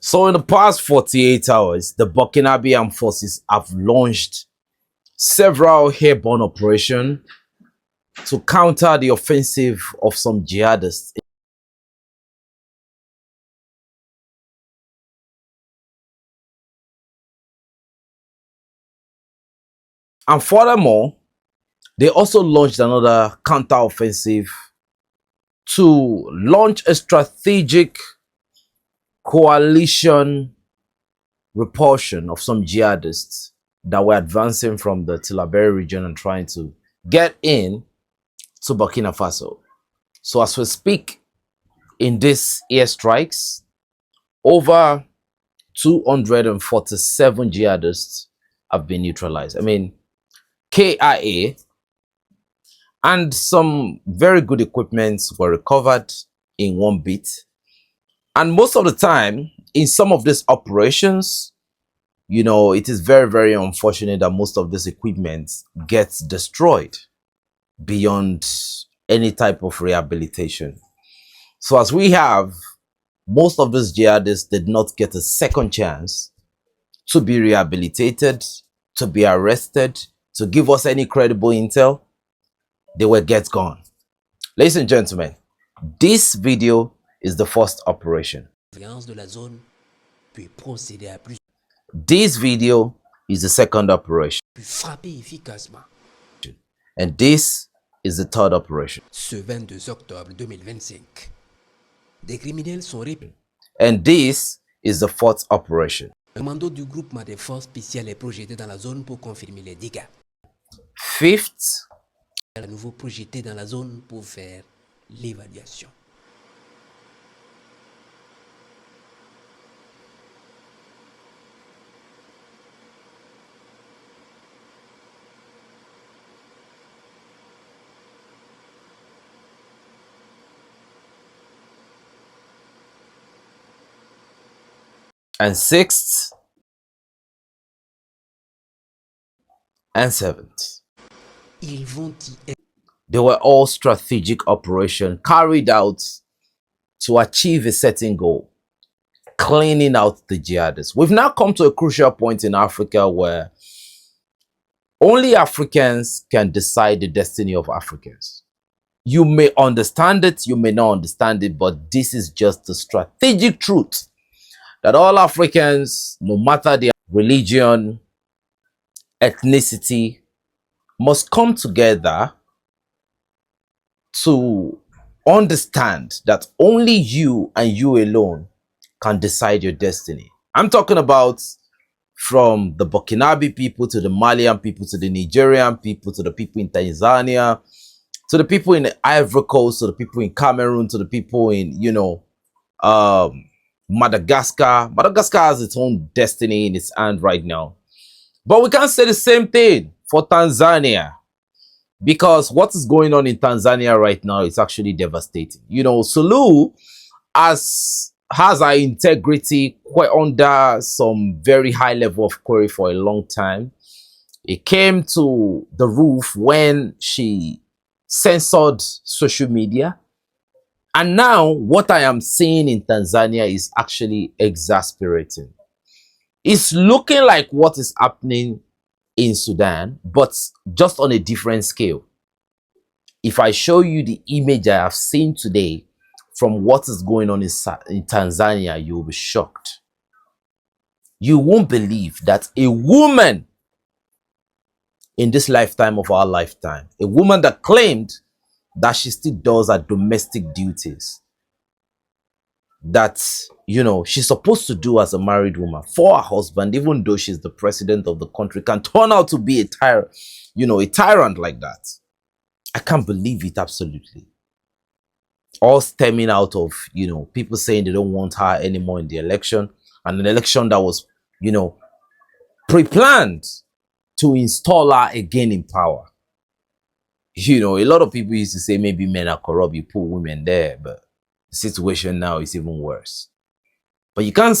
So in the past 48 hours, the Burkinabè armed forces have launched several airborne operations to counter the offensive of some jihadists. And furthermore, they also launched another counter-offensive to launch a strategic coalition repulsion of some jihadists that were advancing from the Tillaberi region and trying to get in to Burkina Faso. So as we speak, in these airstrikes, over 247 jihadists have been neutralized. I mean, KIA and some very good equipment were recovered in one bit. And most of the time, in some of these operations, you know, it is very, very unfortunate that most of this equipment gets destroyed beyond any type of rehabilitation. So as we have, most of these jihadists did not get a second chance to be rehabilitated, to be arrested, to give us any credible intel. They were get gone. Ladies and gentlemen, this video is the first operation. This video is the second operation. And this is the third operation. Ce 22 octobre 2025, des criminels sont réprimés. And this is the fourth operation. Un commando du groupement des forces spéciales est projeté dans la zone pour confirmer les dégâts. Fifth, À nouveau projeté dans la zone pour faire l'évaluation. and sixth, and seventh. Ils vont y être. They were all strategic operations carried out to achieve a certain goal, cleaning out the jihadists. We've now come to a crucial point in Africa where only Africans can decide the destiny of Africans. You may understand it, you may not understand it, but this is just the strategic truth that all Africans, no matter their religion, ethnicity, must come together to understand that only you and you alone can decide your destiny. I'm talking about from the Burkinabè people to the Malian people to the Nigerian people to the people in Tanzania to the people in the Ivory Coast to the people in Cameroon to the people in, you know, Madagascar. Madagascar has its own destiny in its hand right now. But we can't say the same thing for Tanzania, because what is going on in Tanzania right now is actually devastating. You know, Suluhu has our integrity quite under some very high level of query for a long time. It came to the roof when she censored social media. And now what I am seeing in Tanzania is actually exasperating. It's looking like what is happening in Sudan, but just on a different scale. If I show you the image I have seen today from what is going on in Tanzania, you will be shocked. You won't believe that a woman in this lifetime of our lifetime, a woman that claimed that she still does her domestic duties, that, you know, she's supposed to do as a married woman for her husband, even though she's the president of the country, can turn out to be a tyrant, you know, a tyrant like that. I can't believe it, absolutely. All stemming out of, you know, people saying they don't want her anymore in the election, and an election that was, you know, pre-planned to install her again in power. You know, a lot of people used to say maybe men are corrupt, you put women there, but the situation now is even worse. But you can't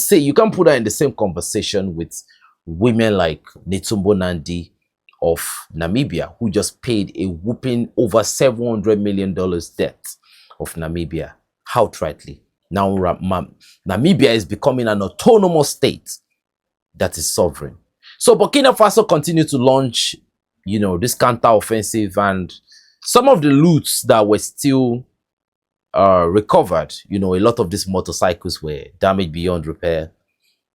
put that in the same conversation with women like Netumbo Nandi of Namibia, who just paid a whooping over $700 million debt of Namibia outrightly. Now, Namibia is becoming an autonomous state that is sovereign. So Burkina Faso continued to launch, this counter-offensive, and some of the loots that were still recovered, a lot of these motorcycles were damaged beyond repair.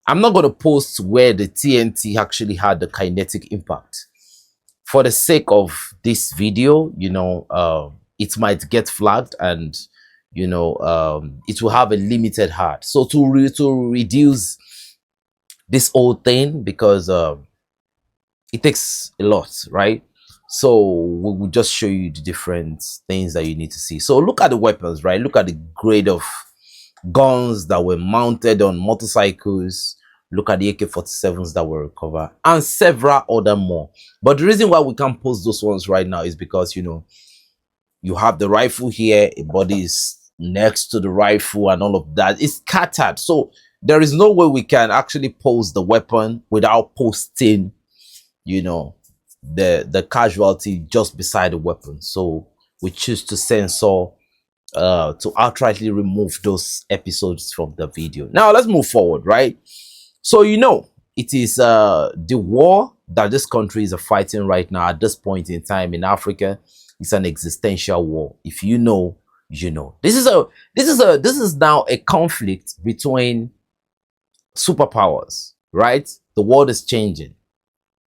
I'm not going to post where the TNT actually had the kinetic impact. For the sake of this video, it might get flagged, and it will have a limited heart. So to reduce this whole thing, because it takes a lot, right? So we will just show you the different things that you need to see. So look at the weapons, right? Look at the grade of guns that were mounted on motorcycles. Look at the AK-47s that were recovered, and several other more. But the reason why we can't post those ones right now is because, you have the rifle here, a body is next to the rifle, and all of that is scattered. So there is no way we can actually post the weapon without posting, the casualty just beside the weapon. So we choose to censor, to outrightly remove those episodes from the video. Now let's move forward, right? So it is the war that this country is fighting right now at this point in time in Africa. It's an existential war. If you know, you know. This is now a conflict between superpowers, right? The world is changing,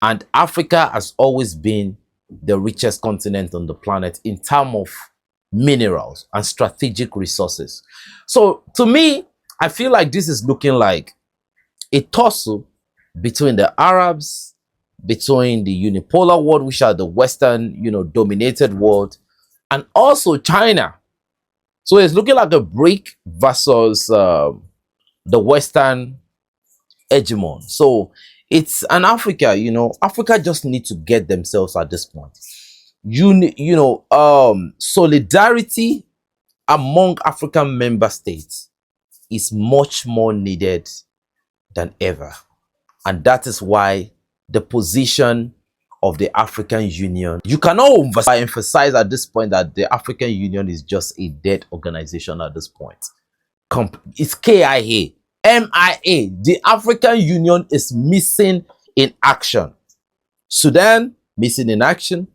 and Africa has always been the richest continent on the planet in terms of minerals and strategic resources. So to me, I feel like this is looking like a tussle between the Arabs, between the unipolar world, which are the Western, dominated world, and also China. So it's looking like a BRIC versus the Western hegemon. So it's an Africa, Africa just need to get themselves at this point. Solidarity among African member states is much more needed than ever. And that is why the position of the African Union, you cannot emphasize at this point that the African Union is just a dead organization at this point. It's KIA, MIA. The African Union is missing in action. Sudan, missing in action.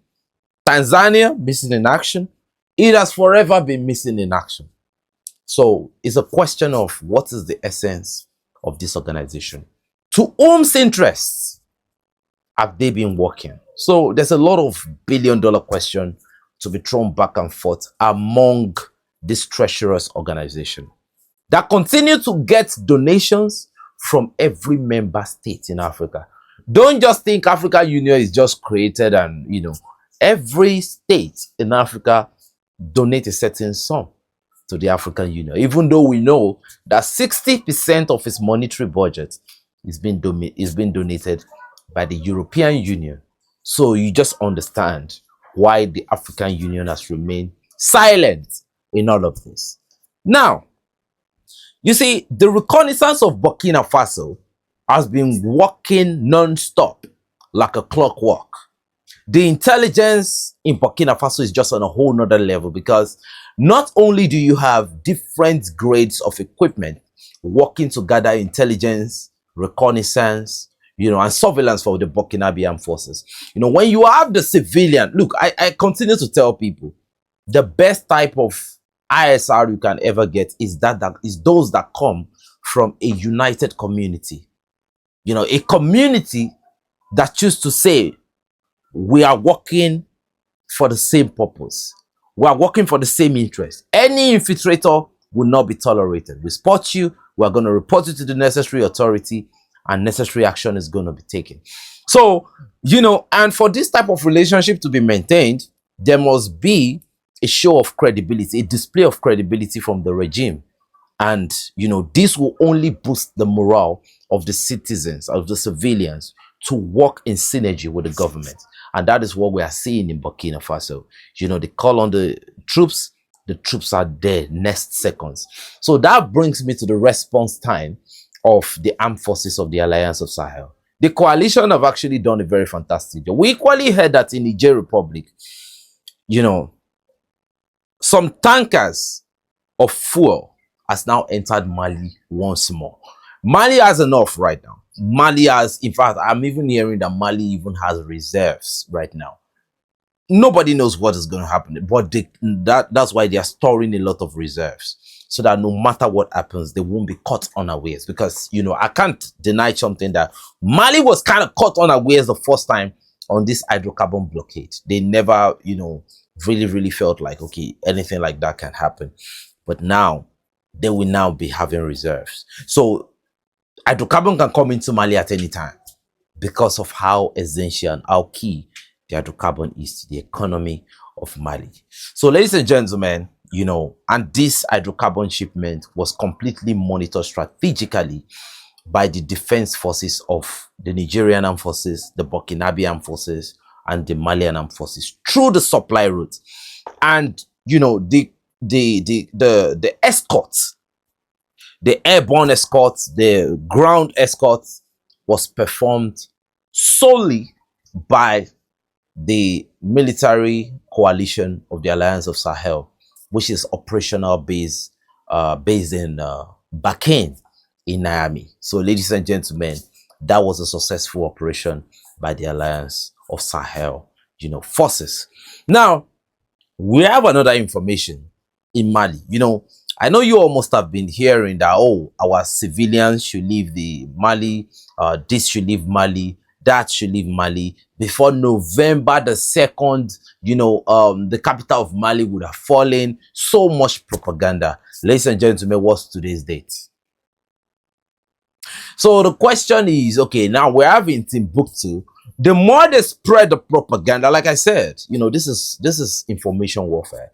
Tanzania, missing in action. It has forever been missing in action. So it's a question of what is the essence of this organization. To whom's interests have they been working? So there's a lot of billion-dollar question to be thrown back and forth among this treacherous organization that continue to get donations from every member state in Africa. Don't just think African Union is just created and, every state in Africa donate a certain sum to the African Union, even though we know that 60% of its monetary budget is being donated by the European Union. So you just understand why the African Union has remained silent in all of this. Now, you see, the reconnaissance of Burkina Faso has been working non-stop like a clockwork. The intelligence in Burkina Faso is just on a whole nother level, because not only do you have different grades of equipment working to gather intelligence, reconnaissance, and surveillance for the Burkinabè armed forces. When you have the civilian, look, I continue to tell people, the best type of ISR you can ever get is those that come from a united community. A community that choose to say, we are working for the same purpose. We are working for the same interest. Any infiltrator will not be tolerated. We spot you, we are going to report you to the necessary authority, and necessary action is going to be taken. So, and for this type of relationship to be maintained, there must be a show of credibility, a display of credibility from the regime. And, this will only boost the morale of the citizens, of the civilians, to work in synergy with the government. And that is what we are seeing in Burkina Faso. They call on the troops are there next seconds. So that brings me to the response time of the armed forces of the Alliance of Sahel. The coalition have actually done a very fantastic job. We equally heard that in Niger Republic, some tankers of fuel has now entered Mali once more. Mali has enough right now. Mali has, in fact, I'm even hearing that Mali even has reserves right now. Nobody knows what is going to happen, but that's why they are storing a lot of reserves, so that no matter what happens, they won't be caught unawares. Because, you know, I can't deny something, that Mali was kind of caught unawares the first time on this hydrocarbon blockade. They never, you know, really felt like, okay, anything like that can happen. But now, they will now be having reserves. So hydrocarbon can come into Mali at any time because of how essential and how key the hydrocarbon is to the economy of Mali. So, ladies and gentlemen, you know, and this hydrocarbon shipment was completely monitored strategically by the defense forces of the Nigerian armed forces, the Burkinabè armed forces, and the Malian armed forces through the supply route. And, you know, the escorts, the airborne escorts, the ground escorts was performed solely by the military coalition of the Alliance of Sahel, which is operational based in Bakane in Niamey. So, ladies and gentlemen, that was a successful operation by the Alliance of Sahel, you know, forces. Now, we have another information in Mali. You know, I know you all must have been hearing that, oh, our civilians should leave the Mali, this should leave Mali, that should leave Mali before November the 2nd. You know, the capital of Mali would have fallen. So much propaganda. Ladies and gentlemen, what's today's date? So the question is, okay, now we're having Timbuktu. The more they spread the propaganda, like I said, you know, this is information warfare.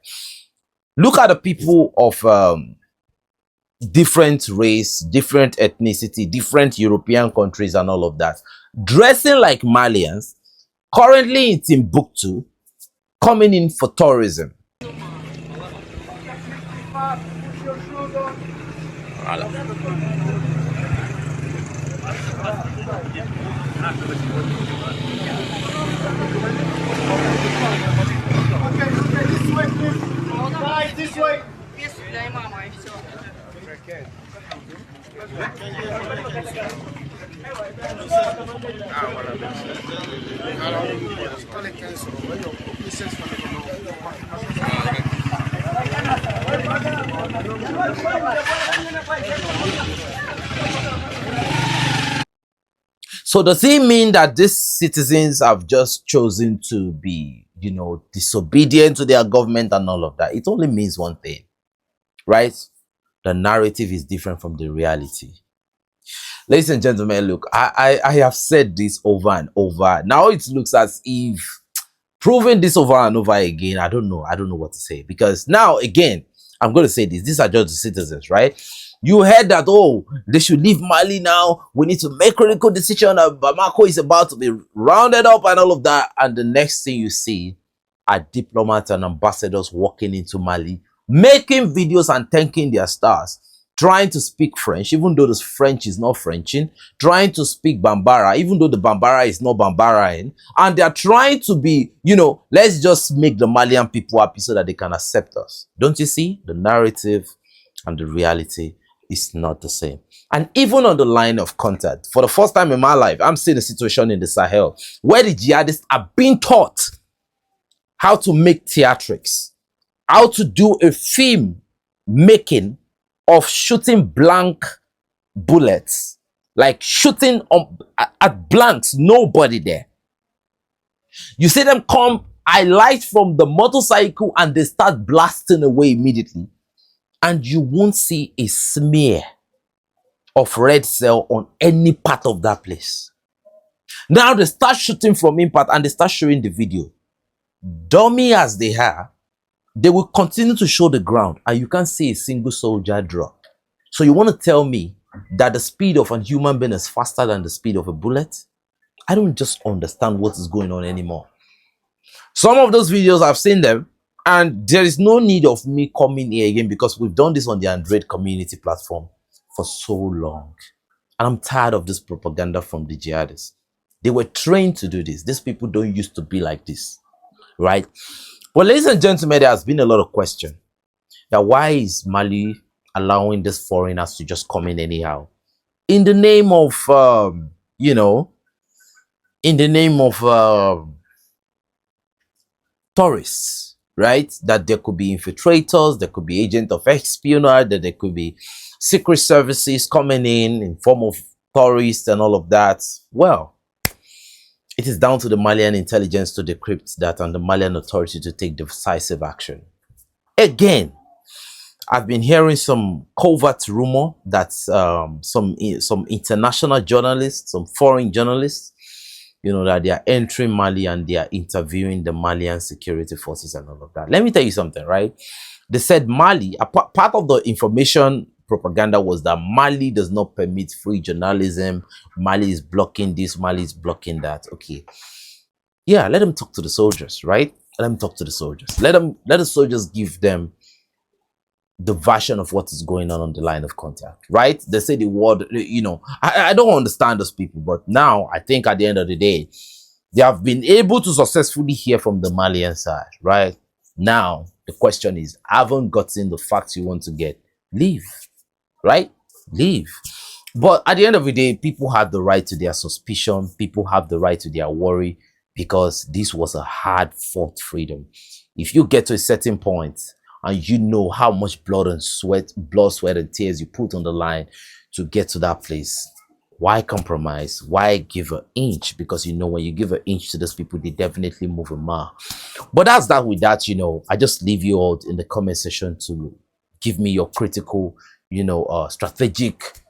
Look at the people of different race, different ethnicity, different European countries and all of that, dressing like Malians, currently in Timbuktu, coming in for tourism. This way. Мама, и все. So does it mean that these citizens have just chosen to be, you know, disobedient to their government and all of that? It only means one thing, right? The narrative is different from the reality. Ladies and gentlemen, look, I have said this over and over. Now it looks as if proving this over and over again, I don't know what to say. Because now, again, I'm going to say this. These are just the citizens, right? You heard that, oh, they should leave Mali now. We need to make critical decision. Bamako is about to be rounded up and all of that. And the next thing you see are diplomats and ambassadors walking into Mali, making videos and thanking their stars, trying to speak French, even though this French is not Frenchin, trying to speak Bambara, even though the Bambara is not Bambaraing, and they're trying to be, you know, let's just make the Malian people happy so that they can accept us. Don't you see? The narrative and the reality is not the same. And even on the line of contact, for the first time in my life, I'm seeing a situation in the Sahel where the jihadists are being taught how to make theatrics, how to do a film making of shooting blank bullets, like shooting at blanks, nobody there. You see them come, alight from the motorcycle, and they start blasting away immediately. And you won't see a smear of red cell on any part of that place. Now they start shooting from impact and they start showing the video. Dummy as they are, they will continue to show the ground and you can't see a single soldier drop. So you want to tell me that the speed of a human being is faster than the speed of a bullet? I don't just understand what is going on anymore. Some of those videos, I've seen them, and there is no need of me coming here again because we've done this on the Android community platform for so long. And I'm tired of this propaganda from the jihadists. They were trained to do this. These people don't used to be like this, right? Well, ladies and gentlemen, there has been a lot of question that why is Mali allowing these foreigners to just come in anyhow in the name of you know, in the name of tourists, right? That there could be infiltrators, there could be agents of espionage, that there could be secret services coming in form of tourists and all of that. Well, it is down to the Malian intelligence to decrypt that and the Malian authority to take decisive action. Again, I've been hearing some covert rumor that some international journalists, some foreign journalists, you know, that they are entering Mali and they are interviewing the Malian security forces and all of that. Let me tell you something, right? They said Mali, part of the information propaganda was that Mali does not permit free journalism. Mali is blocking this, Mali is blocking that. Okay. Yeah, let them talk to the soldiers, right? Let them talk to the soldiers. Let the soldiers give them the version of what is going on the line of contact, right? They say the word, you know, I don't understand those people, but now I think at the end of the day, they have been able to successfully hear from the Malian side, right? Now, the question is, haven't gotten the facts you want to get, leave, right? Leave. But at the end of the day, people have the right to their suspicion. People have the right to their worry because this was a hard-fought freedom. If you get to a certain point, and you know how much blood, sweat, and tears you put on the line to get to that place, why compromise? Why give an inch? Because you know when you give an inch to those people, they definitely move a mile. But that's that with that, you know, I just leave you all in the comment section to give me your critical, you know, strategic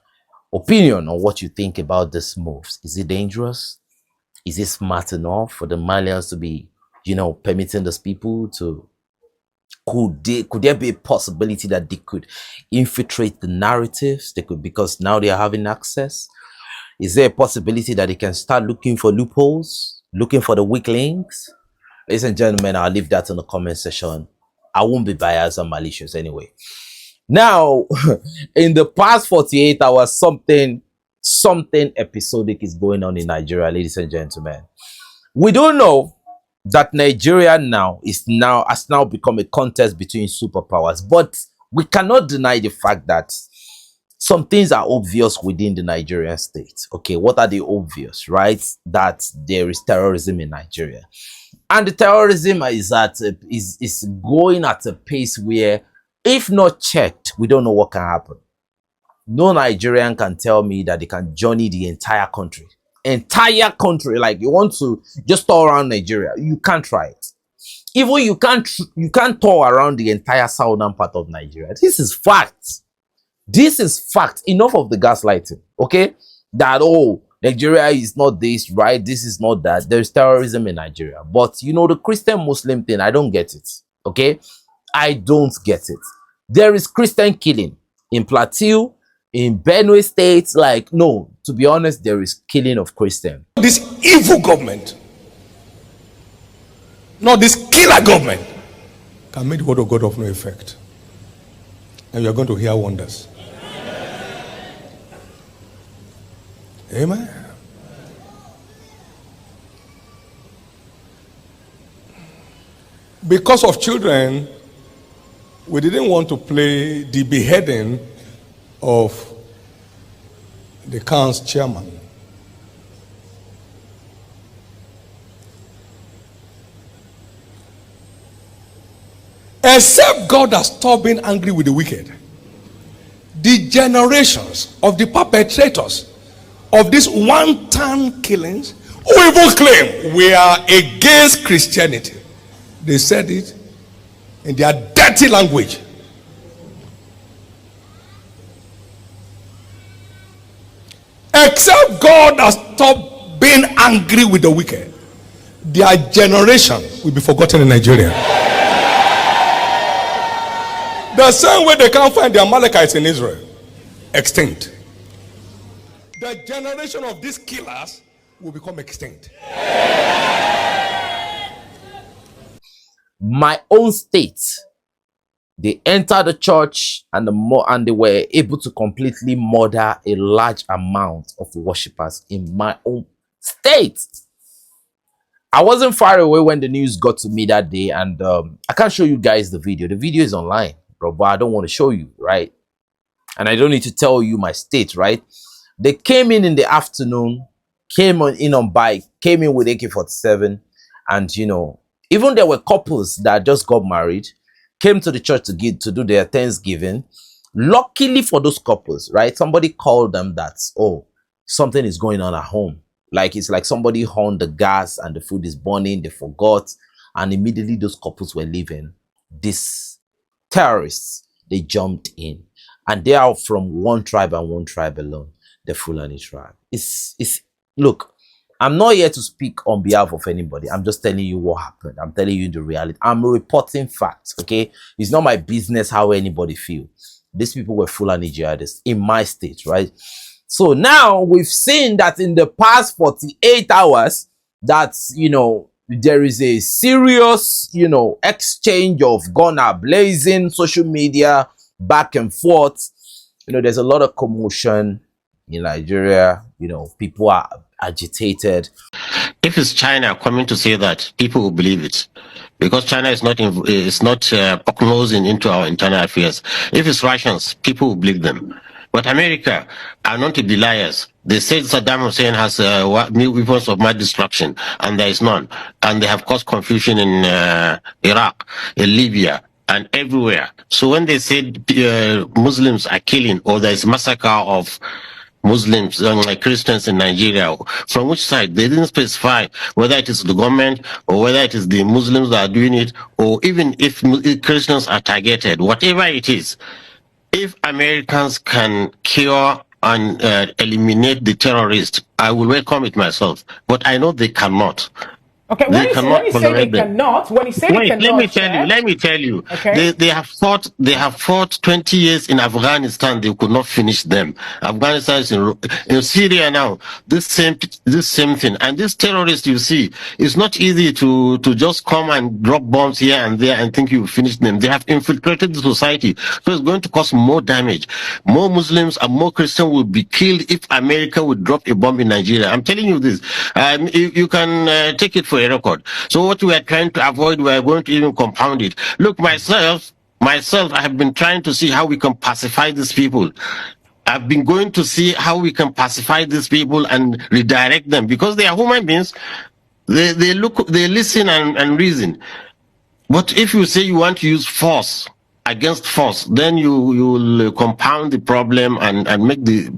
opinion on what you think about this moves. Is it dangerous? Is it smart enough for the Malians to be, you know, permitting those people to... Could there be a possibility that they could infiltrate the narratives? They could, because now they are having access. Is there a possibility that they can start looking for loopholes, looking for the weak links? Ladies and gentlemen, I'll leave that in the comment section. I won't be biased or malicious anyway. Now, in the past 48 hours, something episodic is going on in Nigeria, ladies and gentlemen. We don't know that Nigeria has now become a contest between superpowers, but we cannot deny the fact that some things are obvious within the Nigerian state. Okay, what are the obvious, right? That there is terrorism in Nigeria, and the terrorism is going at a pace where, if not checked, we don't know what can happen. No Nigerian can tell me that they can journey the entire country. Like you want to just tour around Nigeria, you can't try it. Even you can't tour around the entire southern part of Nigeria. This is fact. This is fact. Enough of the gaslighting, okay? That, oh, Nigeria is not this, right? This is not that. There's terrorism in Nigeria. But, you know, the Christian-Muslim thing, I don't get it, okay? I don't get it. There is Christian killing in Plateau, in Benue State. Like, no, to be honest, there is killing of Christians. This evil government, not this killer government, can make the word of God of no effect. And you are going to hear wonders. Amen. Because of children, we didn't want to play the beheading of the CAN's chairman. Except God has stopped being angry with the wicked, the generations of the perpetrators of these wanton killings, who even claim we are against Christianity, they said it in their dirty language. Except God has stopped being angry with the wicked, their generation will be forgotten in Nigeria. The same way they can't find the Amalekites in Israel, extinct. The generation of these killers will become extinct. My own state, they entered the church and they were able to completely murder a large amount of worshippers in my own state. I wasn't far away when the news got to me that day, and I can't show you guys the video. The video is online, bro, but I don't want to show you, right? And I don't need to tell you my state, right? They came in the afternoon, in on bike, came in with AK-47, and even there were couples that just got married, came to the church to do their Thanksgiving. Luckily for those couples, right? Somebody called them that, oh, something is going on at home. Like it's like somebody horned the gas and the food is burning, they forgot, and immediately those couples were leaving. These terrorists, they jumped in, and they are from one tribe and one tribe alone, the Fulani tribe. Look, I'm not here to speak on behalf of anybody. I'm just telling you what happened. I'm telling you the reality. I'm reporting facts, okay? It's not my business how anybody feel. These people were Fulani jihadists in my state, right? So now we've seen that in the past 48 hours that, there is a serious, exchange of gun blazing, social media, back and forth. There's a lot of commotion in Nigeria. People are agitated. If it's China coming to say that, people will believe it, because China is not nosing into our internal affairs. If it's Russians, people will believe them. But America are known to be liars. They said Saddam Hussein has weapons of mass destruction, and there is none. And they have caused confusion in Iraq, in Libya, and everywhere. So when they said Muslims are killing, or there is massacre of Muslims, like Christians in Nigeria, from which side? They didn't specify whether it is the government or whether it is the Muslims that are doing it, or even if Christians are targeted. Whatever it is, if Americans can cure and eliminate the terrorists, I will welcome it myself. But I know they cannot. Okay, when you say they cannot, when you say they cannot, let me tell you. Okay. They have fought 20 years in Afghanistan. They could not finish them. Afghanistan is in Syria now. This same thing. And this terrorist you see, it's not easy to just come and drop bombs here and there and think you finish them. They have infiltrated the society, so it's going to cause more damage. More Muslims and more Christians will be killed if America would drop a bomb in Nigeria. I'm telling you this. You can take it for a record. So what we are trying to avoid, we are going to even compound it. Look, myself, I have been trying to see how we can pacify these people. I've been going to see how we can pacify these people and redirect them, because they are human beings. They listen and reason. But if you say you want to use force against force, then you will compound the problem and make the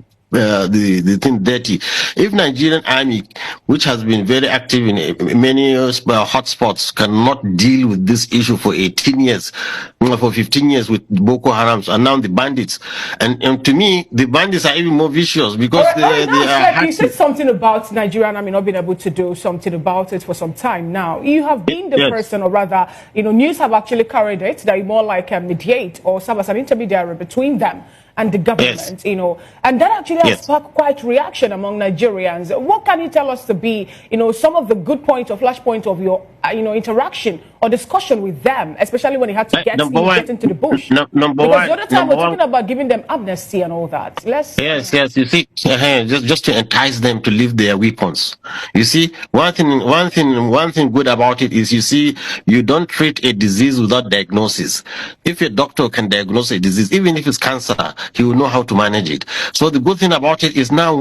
thing dirty. If Nigerian army, which has been very active in many hotspots, cannot deal with this issue for 18 years, for 15 years with Boko Haram, and now the bandits, and to me, the bandits are even more vicious, because they are. You said something about Nigerian army not being able to do something about it for some time now. You have been the person, or rather, news have actually carried it, that you more like mediate or serve as an intermediary between them and the government, and that actually has sparked quite reaction among Nigerians. What can you tell us to be, some of the good points or flash points of your, interaction or discussion with them, especially when you had to get into the bush? Because the other time we're talking about giving them amnesty and all that. Yes. You see, just to entice them to leave their weapons. You see, one thing good about it is, you see, you don't treat a disease without diagnosis. If a doctor can diagnose a disease, even if it's cancer, he will know how to manage it. So the good thing about it is, now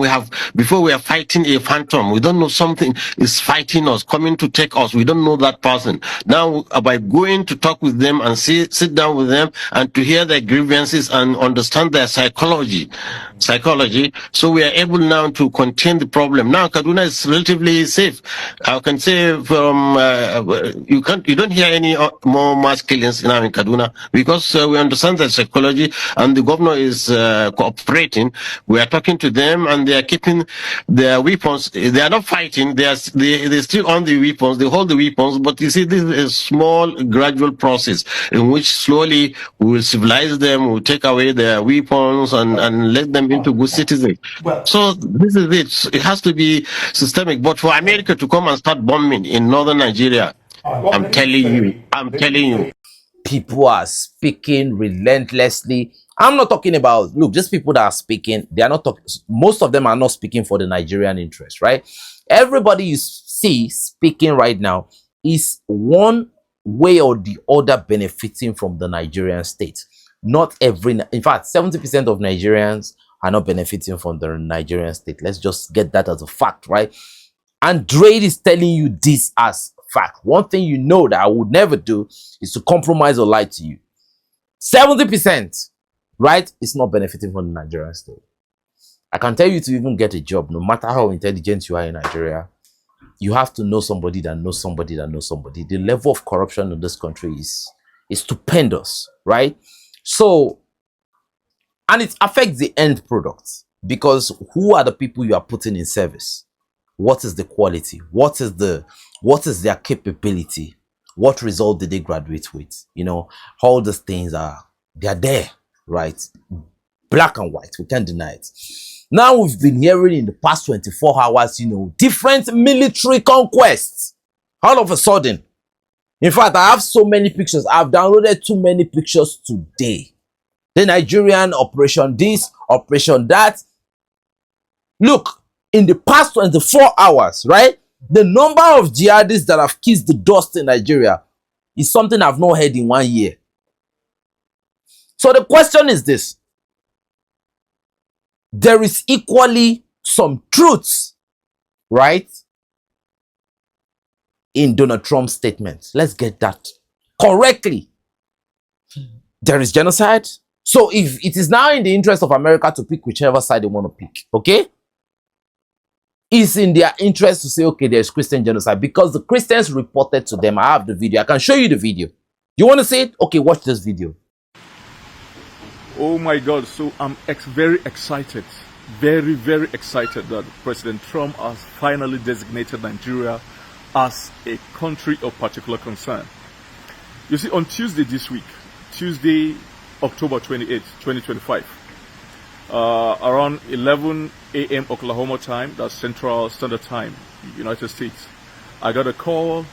before we are fighting a phantom, we don't know something is fighting us, coming to take us. We don't know that person. Now, by going to talk with them and sit down with them and to hear their grievances and understand their psychology, so we are able now to contain the problem. Now, Kaduna is relatively safe. I can say you don't hear any more mass killings now in Kaduna, because we understand their psychology, and the governor is cooperating. We are talking to them, and they are keeping their weapons. They are not fighting. They still on the weapons. They hold the weapons. But you see, this is a small, gradual process in which slowly we will civilize them. We'll take away their weapons and let them into good citizens. So this is it. It has to be systemic. But for America to come and start bombing in northern Nigeria, I'm telling you. People are speaking relentlessly. I'm not talking about, look, just people that are speaking, they are not talking, most of them are not speaking for the Nigerian interest, right? Everybody you see speaking right now is one way or the other benefiting from the Nigerian state. Not every, in fact, 70% of Nigerians are not benefiting from the Nigerian state. Let's just get that as a fact, right? And Drade is telling you this as fact. One thing you know that I would never do is to compromise or lie to you. 70%, right, is not benefiting from the Nigerian state. I can tell you, to even get a job, no matter how intelligent you are in Nigeria, you have to know somebody that knows somebody that knows somebody. The level of corruption in this country is stupendous, right? So, and it affects the end product, because who are the people you are putting in service? What is the quality? What is their capability? What result did they graduate with? You know, all these things they're there, right? Black and white, we can't deny it. Now we've been hearing in the past 24 hours, you know, different military conquests. All of a sudden, in fact, I have so many pictures. I've downloaded too many pictures today. The Nigerian operation this, operation that. Look, in the past 24 hours, right? The number of jihadists that have kissed the dust in Nigeria is something I've not heard in 1 year. So the question is this. There is equally some truths, right, in Donald Trump's statement. Let's get that correctly. There is genocide. So if it is now in the interest of America to pick whichever side they want to pick, okay? It's in their interest to say, okay, there's Christian genocide, because the Christians reported to them. I have the video. I can show you the video. You want to see it? Okay, watch this video. Oh my God, so I'm very excited, very, very excited that President Trump has finally designated Nigeria as a country of particular concern. You see, on Tuesday this week, Tuesday, October 28, 2025, around 11 a.m. Oklahoma time, that's Central Standard Time, United States, I got a call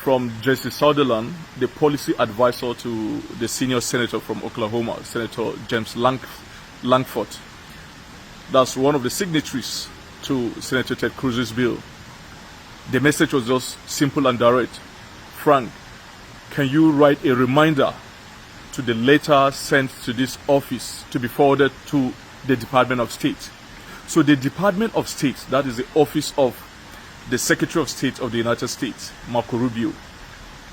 from Jesse Sutherland, the policy advisor to the senior senator from Oklahoma, Senator James Langford. That's one of the signatories to Senator Ted Cruz's bill. The message was just simple and direct. Frank, can you write a reminder to the letter sent to this office to be forwarded to the Department of State? So the Department of State, that is the office of the Secretary of State of the United States, Marco Rubio,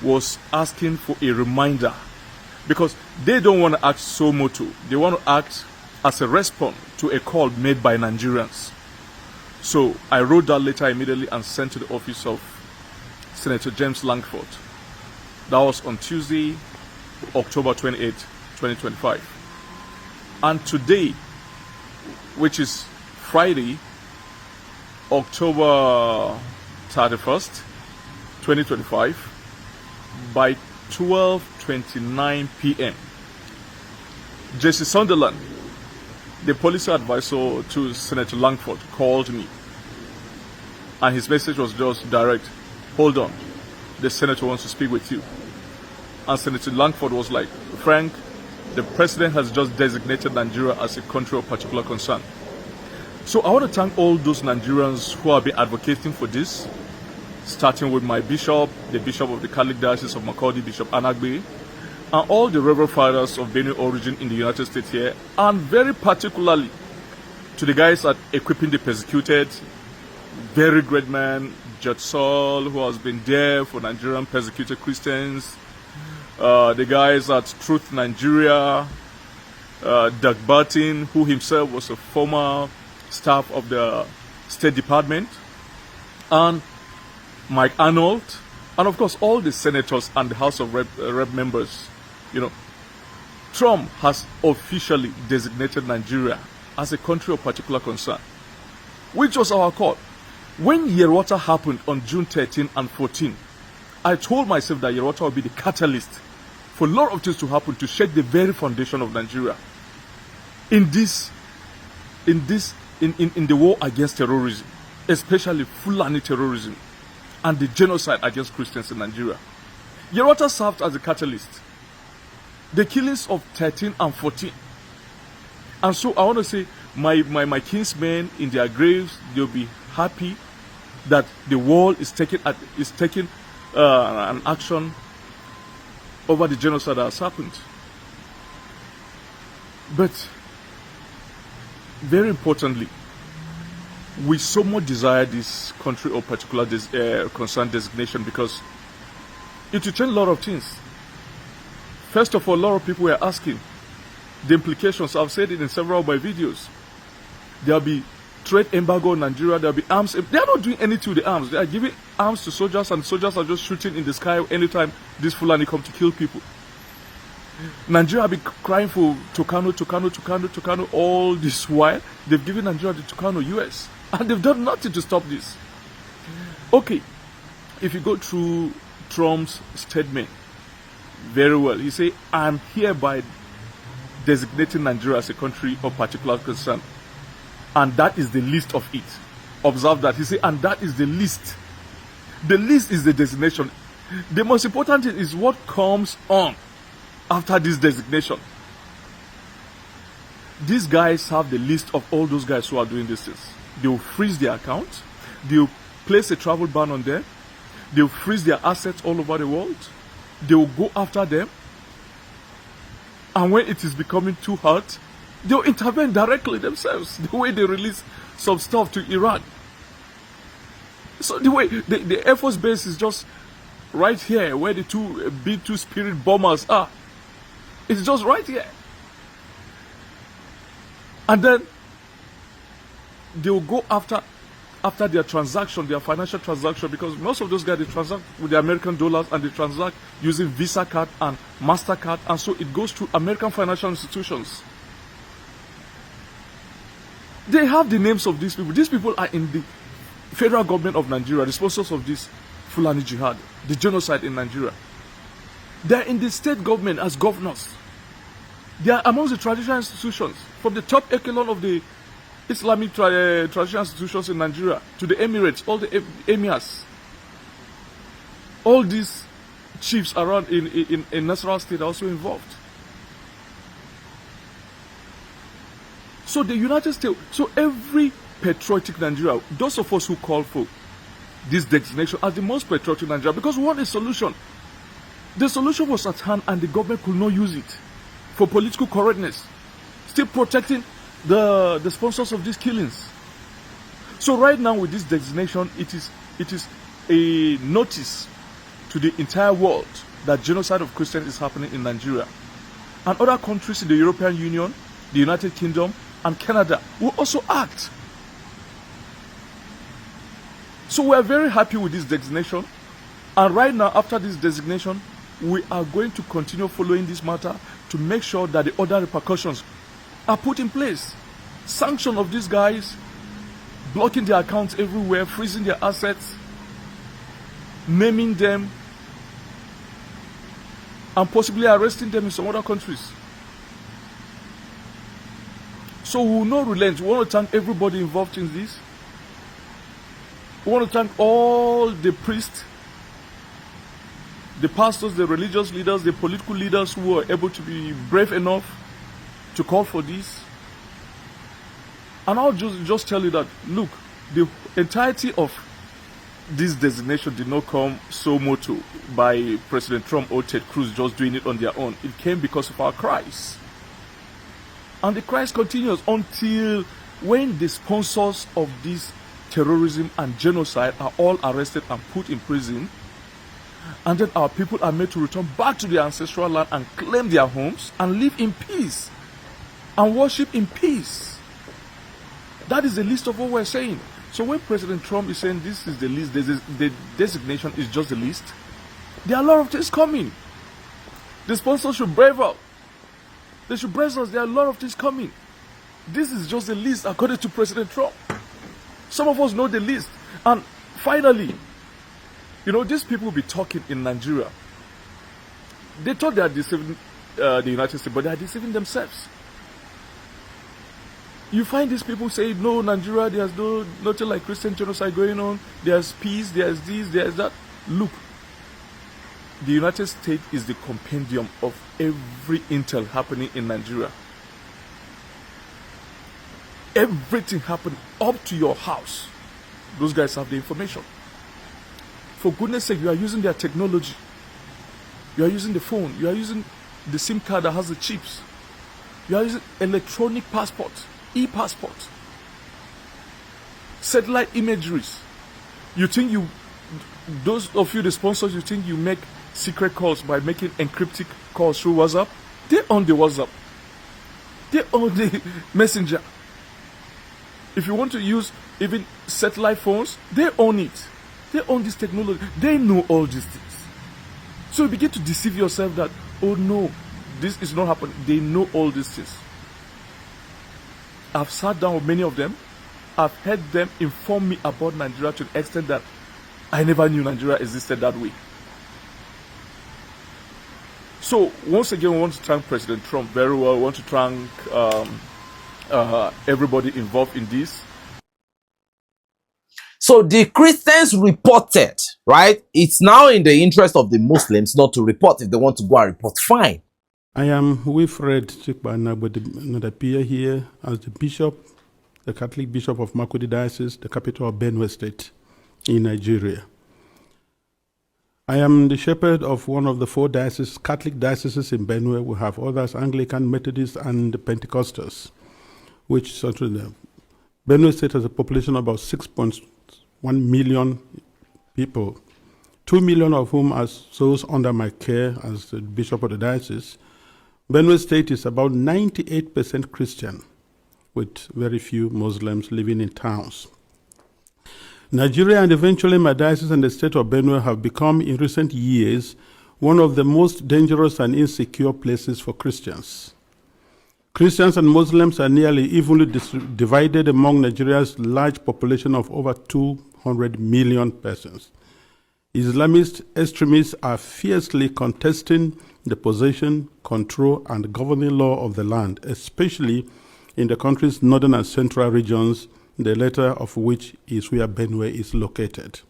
was asking for a reminder, because they don't want to act so moto. They want to act as a response to a call made by Nigerians. So I wrote that letter immediately and sent to the office of Senator James Langford. That was on Tuesday, October 28, 2025. And today, which is Friday, October 31st, 2025, by 12:29 p.m., Jesse Sunderland, the policy advisor to Senator Langford, called me. And his message was just direct. Hold on, the senator wants to speak with you. And Senator Langford was like, Frank, the president has just designated Nigeria as a country of particular concern. So I want to thank all those Nigerians who have been advocating for this, starting with my bishop, the bishop of the Catholic Diocese of Makurdi, Bishop Anagbe, and all the Reverend Fathers of Benue origin in the United States here, and very particularly to the guys at Equipping the Persecuted, very great man, Judge Saul, who has been there for Nigerian persecuted Christians, the guys at Truth Nigeria, Doug Barton, who himself was a former staff of the State Department, and Mike Arnold, and of course all the senators and the House of Rep members. You know, Trump has officially designated Nigeria as a country of particular concern, which was our call. When Yerwata happened on June 13 and 14, I told myself that Yerwata would be the catalyst for a lot of things to happen to shake the very foundation of Nigeria in the war against terrorism, especially Fulani terrorism and the genocide against Christians in Nigeria. Yerwata served as a catalyst. The killings of 13 and 14. And so I want to say, my kinsmen in their graves, they'll be happy that the world is taking an action over the genocide that has happened. But very importantly, we so much desire this country or particular concern designation because it will change a lot of things. First of all, a lot of people were asking the implications. I've said it in several of my videos. There'll be trade embargo in Nigeria. There'll be arms. They are not doing anything with the arms. They are giving arms to soldiers, and soldiers are just shooting in the sky anytime this Fulani come to kill people. Nigeria have been crying for Tucano all this while. They've given Nigeria the Tucano US, and they've done nothing to stop this. Okay, if you go through Trump's statement very well, he say, I'm hereby designating Nigeria as a country of particular concern, and that is the list of it. Observe that. He say, and that is the list. The list is the designation. The most important thing is what comes on after this designation. These guys have the list of all those guys who are doing these things. They will freeze their accounts. They will place a travel ban on them. They will freeze their assets all over the world. They will go after them. And when it is becoming too hot, they will intervene directly themselves, the way they release some stuff to Iran. So the way the Air Force base is just right here where the two B-2 Spirit bombers are. It's just right here. And then they will go after their transaction, their financial transaction, because most of those guys, they transact with the American dollars and they transact using Visa card and MasterCard, and so it goes through American financial institutions. They have the names of these people. These people are in the federal government of Nigeria, the sponsors of this Fulani Jihad, the genocide in Nigeria. They are in the state government as governors. They are amongst the traditional institutions, from the top echelon of the Islamic traditional institutions in Nigeria to the Emirates, all the emirs. All these chiefs around in Nasarawa state are also involved. So the United States, so every patriotic Nigeria, those of us who call for this designation as the most patriotic Nigeria, because we want a solution. The solution was at hand and the government could not use it for political correctness, still protecting the sponsors of these killings. So right now with this designation, it is a notice to the entire world that genocide of Christians is happening in Nigeria. And other countries in the European Union, the United Kingdom, and Canada will also act. So we are very happy with this designation. And right now, after this designation, we are going to continue following this matter to make sure that the other repercussions are put in place. Sanction of these guys, blocking their accounts everywhere, freezing their assets, naming them, and possibly arresting them in some other countries. So we will not relent. We want to thank everybody involved in this. We want to thank all the priests, the pastors, the religious leaders, the political leaders who were able to be brave enough to call for this. And I'll just tell you that, look, the entirety of this designation did not come so moto by President Trump or Ted Cruz just doing it on their own. It came because of our cries. And the cries continues until when the sponsors of this terrorism and genocide are all arrested and put in prison, and then our people are made to return back to their ancestral land and claim their homes and live in peace and worship in peace. That is the list of what we're saying. So when President Trump is saying this is the list, the designation is just the list, there are a lot of things coming. The sponsors should brave up. They should brace us. There are a lot of things coming. This is just the list according to President Trump. Some of us know the list. And finally, you know, these people will be talking in Nigeria. They thought they are deceiving the United States, but they are deceiving themselves. You find these people saying, no, Nigeria, there's nothing like Christian genocide going on. There's peace, there's this, there's that. Look, the United States is the compendium of every intel happening in Nigeria. Everything happened up to your house. Those guys have the information. For goodness sake, you are using their technology. You are using the phone. You are using the SIM card that has the chips. You are using electronic passports, e-passports, satellite imageries. You think those of you, the sponsors, you think you make secret calls by making encrypted calls through WhatsApp? They own the WhatsApp. They own the messenger. If you want to use even satellite phones, they own it. They own this technology. They know all these things. So you begin to deceive yourself that, oh no, this is not happening. They know all these things. I've sat down with many of them. I've heard them inform me about Nigeria to the extent that I never knew Nigeria existed that way. So once again, we want to thank President Trump very well. We want to thank everybody involved in this. So the Christians reported, right? It's now in the interest of the Muslims not to report. If they want to go and report, fine. I am Wilfred Chikbana, but not appear here as the bishop, the Catholic Bishop of Makurdi Diocese, the capital of Benue State in Nigeria. I am the shepherd of one of the 4 dioceses, Catholic dioceses in Benue. We have others, Anglican, Methodist, and Pentecostals, which sort of the Benue State has a population of about 6.1 million people, 2 million of whom are those under my care as the bishop of the diocese. Benue State is about 98% Christian, with very few Muslims living in towns. Nigeria and eventually my diocese and the state of Benue have become, in recent years, one of the most dangerous and insecure places for Christians. Christians and Muslims are nearly evenly divided among Nigeria's large population of over 200 million persons. Islamist extremists are fiercely contesting the possession, control, and governing law of the land, especially in the country's northern and central regions, the latter of which is where Benue is located.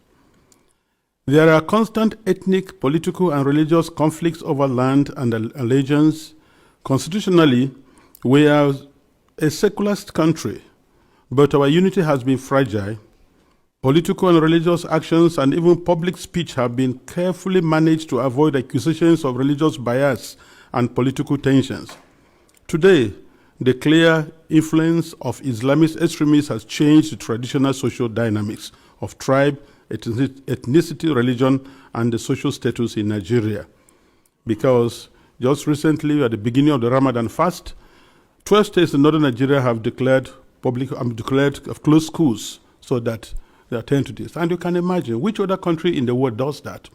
There are constant ethnic, political, and religious conflicts over land and allegiance. Constitutionally, we are a secularist country, but our unity has been fragile. Political and religious actions and even public speech have been carefully managed to avoid accusations of religious bias and political tensions. Today, the clear influence of Islamist extremists has changed the traditional social dynamics of tribe, ethnicity, religion, and the social status in Nigeria. Because just recently, at the beginning of the Ramadan fast, 12 states in northern Nigeria have declared closed schools so that they attend to this. And you can imagine which other country in the world does that.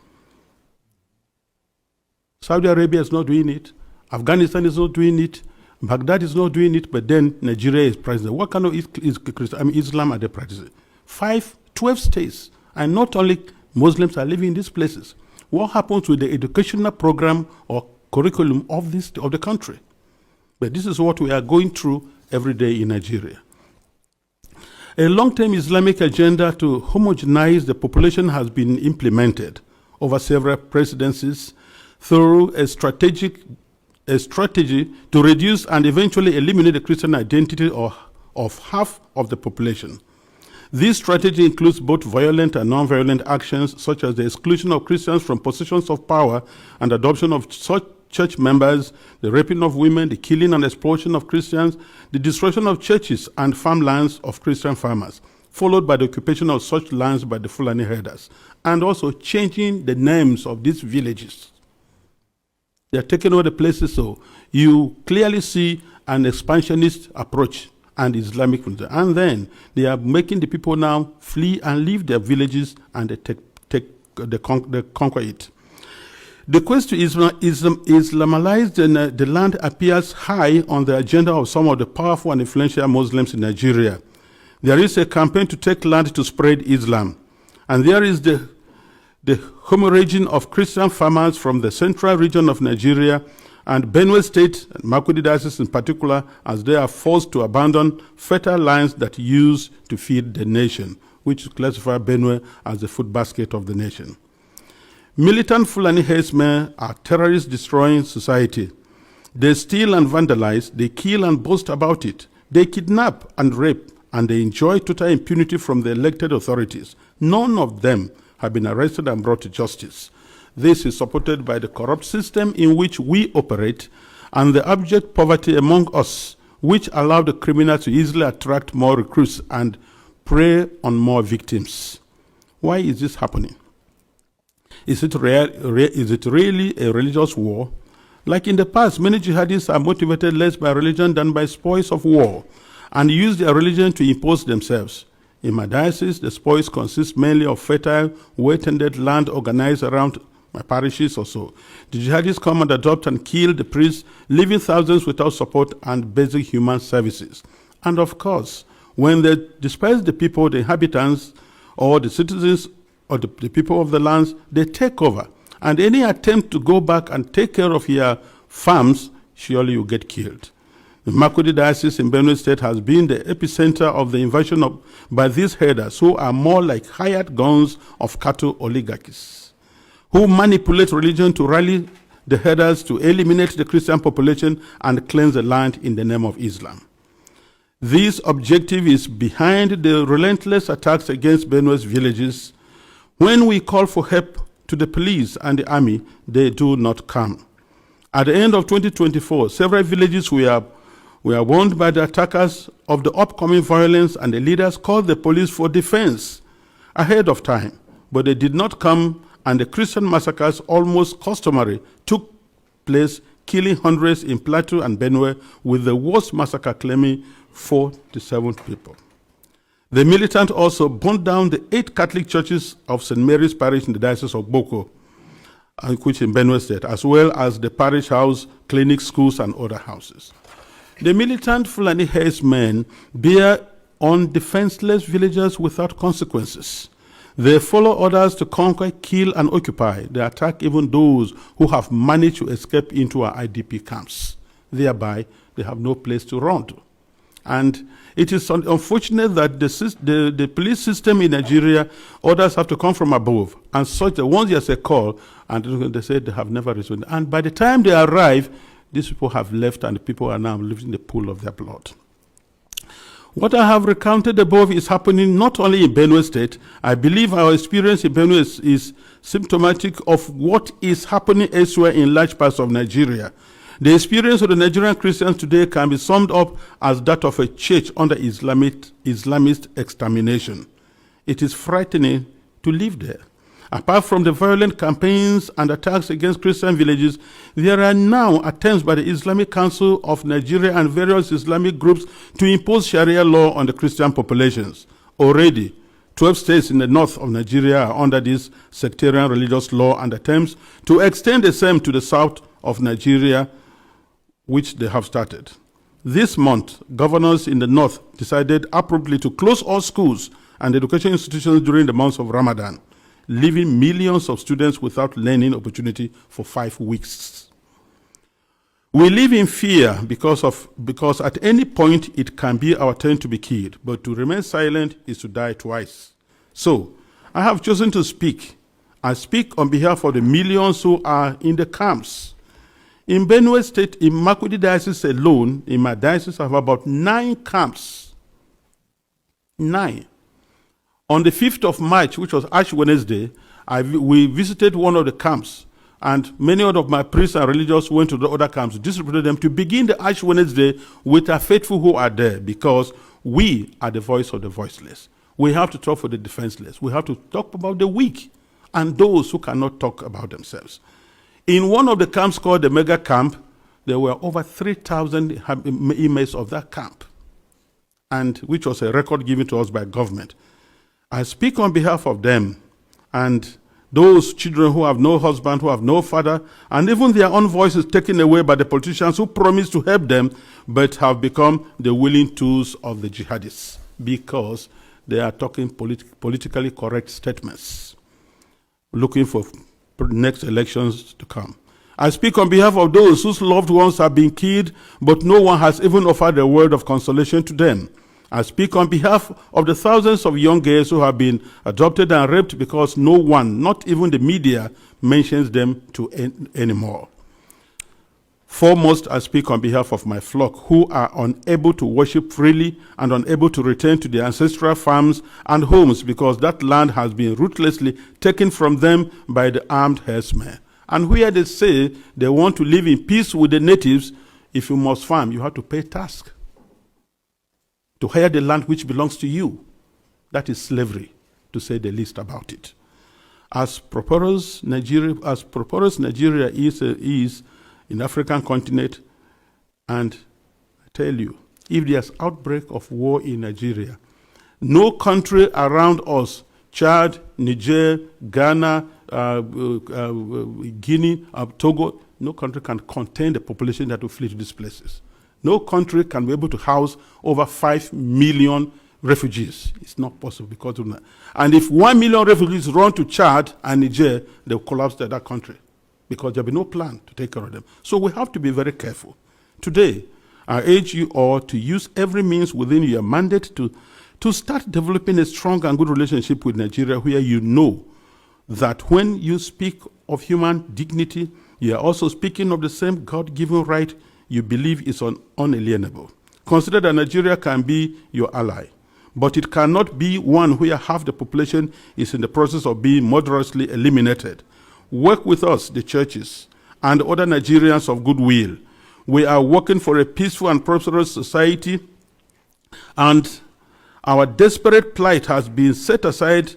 Saudi Arabia is not doing it. Afghanistan is not doing it. Baghdad is not doing it, but then Nigeria is practicing. What kind of Islam are they practicing? 12 states, and not only Muslims are living in these places. What happens with the educational program or curriculum of the country? But this is what we are going through every day in Nigeria. A long-term Islamic agenda to homogenize the population has been implemented over several presidencies through a strategy to reduce and eventually eliminate the Christian identity of half of the population. This strategy includes both violent and non-violent actions, such as the exclusion of Christians from positions of power and adoption of such church members, the raping of women, the killing and exploitation of Christians, the destruction of churches and farmlands of Christian farmers, followed by the occupation of such lands by the Fulani herders, and also changing the names of these villages. They are taking over the places, so you clearly see an expansionist approach and Islamic, and then they are making the people now flee and leave their villages, and they conquer it. The quest to Islamalize the land appears high on the agenda of some of the powerful and influential Muslims in Nigeria. There is a campaign to take land to spread Islam, and there is the hemorrhaging of Christian farmers from the central region of Nigeria and Benue State, and Makurdi Diocese in particular, as they are forced to abandon fertile lands that used to feed the nation, which classify Benue as the food basket of the nation. Militant Fulani herdsmen are terrorists destroying society. They steal and vandalize, they kill and boast about it. They kidnap and rape, and they enjoy total impunity from the elected authorities. None of them have been arrested and brought to justice. This is supported by the corrupt system in which we operate and the abject poverty among us, which allow the criminals to easily attract more recruits and prey on more victims. Why is this happening? Is it really a religious war? Like in the past, many jihadists are motivated less by religion than by spoils of war and use their religion to impose themselves. In my diocese, the spoils consist mainly of fertile, well-tended land organized around my parishes or so. The jihadists come and adopt and kill the priests, leaving thousands without support and basic human services. And of course, when they disperse the people, the inhabitants, or the citizens, or the people of the lands, they take over. And any attempt to go back and take care of your farms, surely you get killed. The Makurdi Diocese in Benue State has been the epicenter of the invasion by these herders, who are more like hired guns of cattle oligarchies, who manipulate religion to rally the herders to eliminate the Christian population and cleanse the land in the name of Islam. This objective is behind the relentless attacks against Benue's villages. When we call for help to the police and the army, they do not come. At the end of 2024, several villages were warned by the attackers of the upcoming violence, and the leaders called the police for defense ahead of time, but they did not come, and the Christian massacres, almost customary, took place, killing hundreds in Plateau and Benue, with the worst massacre claiming 47 people. The militant also burned down the 8 Catholic churches of St. Mary's Parish in the Diocese of Boko, which in Benue State, as well as the parish house, clinics, schools, and other houses. The militant Fulani herdsmen bear on defenseless villagers without consequences. They follow orders to conquer, kill, and occupy. They attack even those who have managed to escape into our IDP camps. Thereby, they have no place to run to. And it is unfortunate that the police system in Nigeria, orders have to come from above. And such that once there's a call, and they say they have never responded. And by the time they arrive, these people have left, and the people are now living in the pool of their blood. What I have recounted above is happening not only in Benue State. I believe our experience in Benue is symptomatic of what is happening elsewhere in large parts of Nigeria. The experience of the Nigerian Christians today can be summed up as that of a church under Islamist extermination. It is frightening to live there. Apart from the violent campaigns and attacks against Christian villages, there are now attempts by the Islamic Council of Nigeria and various Islamic groups to impose Sharia law on the Christian populations. Already, 12 states in the north of Nigeria are under this sectarian religious law, and attempts to extend the same to the south of Nigeria, which they have started. This month, governors in the north decided appropriately to close all schools and education institutions during the months of Ramadan, leaving millions of students without learning opportunity for 5 weeks. We live in fear because at any point it can be our turn to be killed, but to remain silent is to die twice. So, I have chosen to speak. I speak on behalf of the millions who are in the camps. In Benue State, in Makurdi Diocese alone, in my diocese, I have about 9 camps. 9. On the 5th of March, which was Ash Wednesday, we visited one of the camps, and many of my priests and religious went to the other camps, distributed them to begin the Ash Wednesday with our faithful who are there, because we are the voice of the voiceless. We have to talk for the defenseless. We have to talk about the weak and those who cannot talk about themselves. In one of the camps called the Mega Camp, there were over 3,000 inmates of that camp, and which was a record given to us by government. I speak on behalf of them and those children who have no husband, who have no father, and even their own voices taken away by the politicians who promised to help them, but have become the willing tools of the jihadists because they are talking politically correct statements, looking for next elections to come. I speak on behalf of those whose loved ones have been killed, but no one has even offered a word of consolation to them. I speak on behalf of the thousands of young girls who have been adopted and raped because no one, not even the media, mentions them anymore. Foremost, I speak on behalf of my flock who are unable to worship freely and unable to return to their ancestral farms and homes because that land has been ruthlessly taken from them by the armed herdsmen. And where they say they want to live in peace with the natives, if you must farm, you have to pay tax to hire the land which belongs to you. That is slavery, to say the least about it. As prosperous Nigeria is in the African continent, and I tell you, if there's outbreak of war in Nigeria, no country around us, Chad, Niger, Ghana, Guinea, Togo, no country can contain the population that will flee to these places. No country can be able to house over 5 million refugees. It's not possible because of that. And if 1 million refugees run to Chad and Niger, they'll collapse that country because there'll be no plan to take care of them. So we have to be very careful. Today, I urge you all to use every means within your mandate to start developing a strong and good relationship with Nigeria, where you know that when you speak of human dignity, you are also speaking of the same God-given right you believe is unalienable. Consider that Nigeria can be your ally, but it cannot be one where half the population is in the process of being murderously eliminated. Work with us, the churches, and other Nigerians of goodwill. We are working for a peaceful and prosperous society, and our desperate plight has been set aside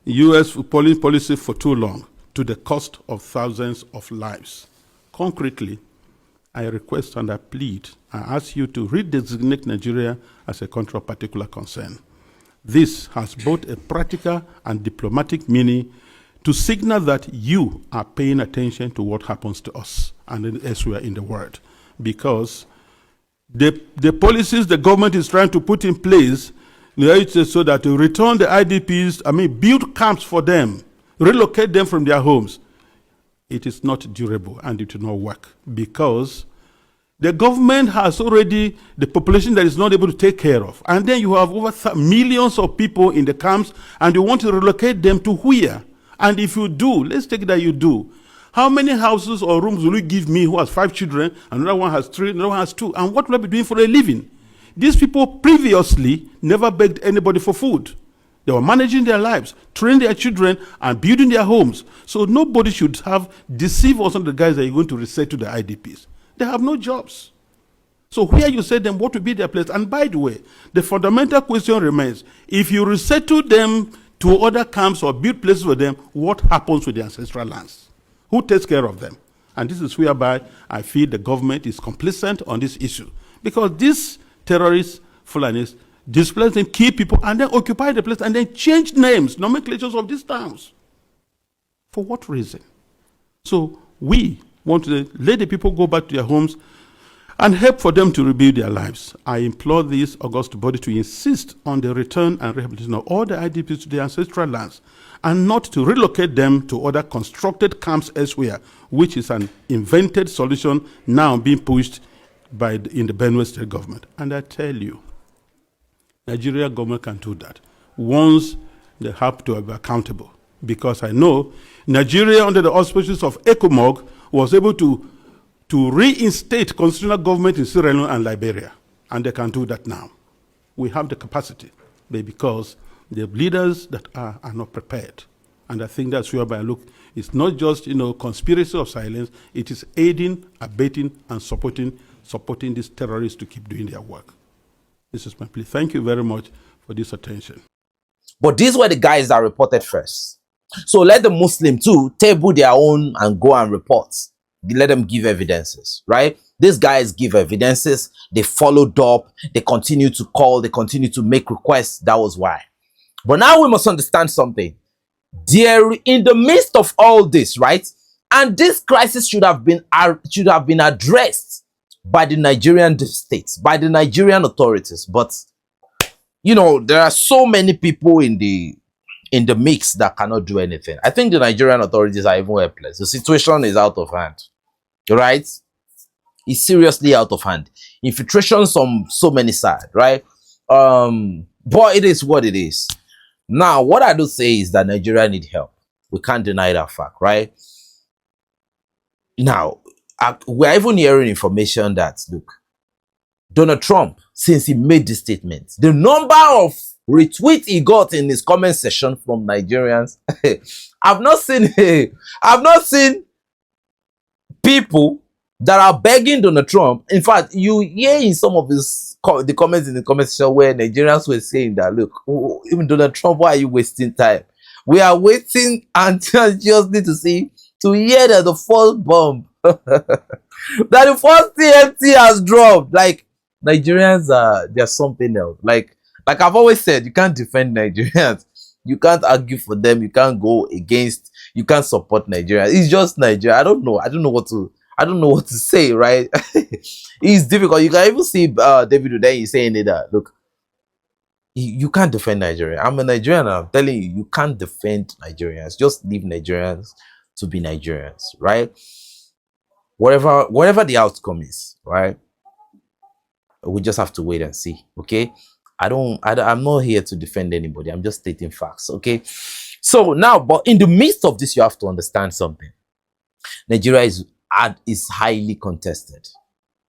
U.S. policy for too long, to the cost of thousands of lives. Concretely, I request and I plead, I ask you to redesignate Nigeria as a country of particular concern. This has both a practical and diplomatic meaning to signal that you are paying attention to what happens to us and elsewhere in the world. Because the policies the government is trying to put in place so that to return the IDPs, build camps for them, relocate them from their homes, it is not durable and it will not work, because the government has already the population that is not able to take care of. And then you have over millions of people in the camps, and you want to relocate them to where? And if you do, let's take that you do. How many houses or rooms will you give me who has 5 children, another one has 3, another one has 2? And what will I be doing for a living? These people previously never begged anybody for food. They were managing their lives, training their children, and building their homes. So nobody should have deceived us on the guys that you're going to resettle the IDPs. They have no jobs. So where you say them, what will be their place? And by the way, the fundamental question remains, if you resettle them to other camps or build places for them, what happens with the ancestral lands? Who takes care of them? And this is whereby I feel the government is complicit on this issue. Because these terrorists, Fulanis, displace them, kill people, and then occupy the place, and then change names, nomenclatures of these towns. For what reason? So we want to let the people go back to their homes and help for them to rebuild their lives. I implore this august body to insist on the return and rehabilitation of all the IDPs to their ancestral lands, and not to relocate them to other constructed camps elsewhere, which is an invented solution now being pushed in the Benue State government. And I tell you, Nigeria government can do that once they have to be accountable. Because I know Nigeria, under the auspices of ECOMOG, was able to reinstate constitutional government in Sierra Leone and Liberia. And they can do that now. We have the capacity, but because the leaders that are not prepared. And I think that's whereby I look, it's not just, conspiracy of silence, it is aiding, abetting, and supporting these terrorists to keep doing their work. This is my plea. Thank you very much for this attention. But these were the guys that reported first. So let the Muslim too table their own and go and report. Let them give evidences, right? These guys give evidences. They followed up. They continue to call. They continue to make requests. That was why. But now we must understand something. In the midst of all this, right? And this crisis should have been addressed by the Nigerian states, by the Nigerian authorities. But, there are so many people in the mix that cannot do anything. I think the Nigerian authorities are even helpless. The situation is out of hand, right? It's seriously out of hand. Infiltrations on so many sides, right? But it is what it is. Now, what I do say is that Nigeria need help. We can't deny that fact, right? Now, we're even hearing information that, look, Donald Trump, since he made this statement, the number of retweets he got in his comment section from Nigerians, I've not seen people that are begging Donald Trump. In fact, you hear in some of the comments in the comment section where Nigerians were saying that, look, even Donald Trump, why are you wasting time? We are waiting until just need to hear that the first bomb, that the first TNT has dropped. Like, Nigerians they're something else. Like I've always said, you can't defend Nigerians. You can't argue for them. You can't go against. You can't support Nigeria. It's just Nigeria. I don't know what to say, right? It's difficult. You can even see David Uday saying that, look, you can't defend Nigeria. I'm a Nigerian, and I'm telling you, you can't defend Nigerians. Just leave Nigerians to be Nigerians, right? Whatever the outcome is, right? We just have to wait and see, okay? I'm not here to defend anybody. I'm just stating facts, okay? So now, but in the midst of this, you have to understand something. Nigeria is highly contested.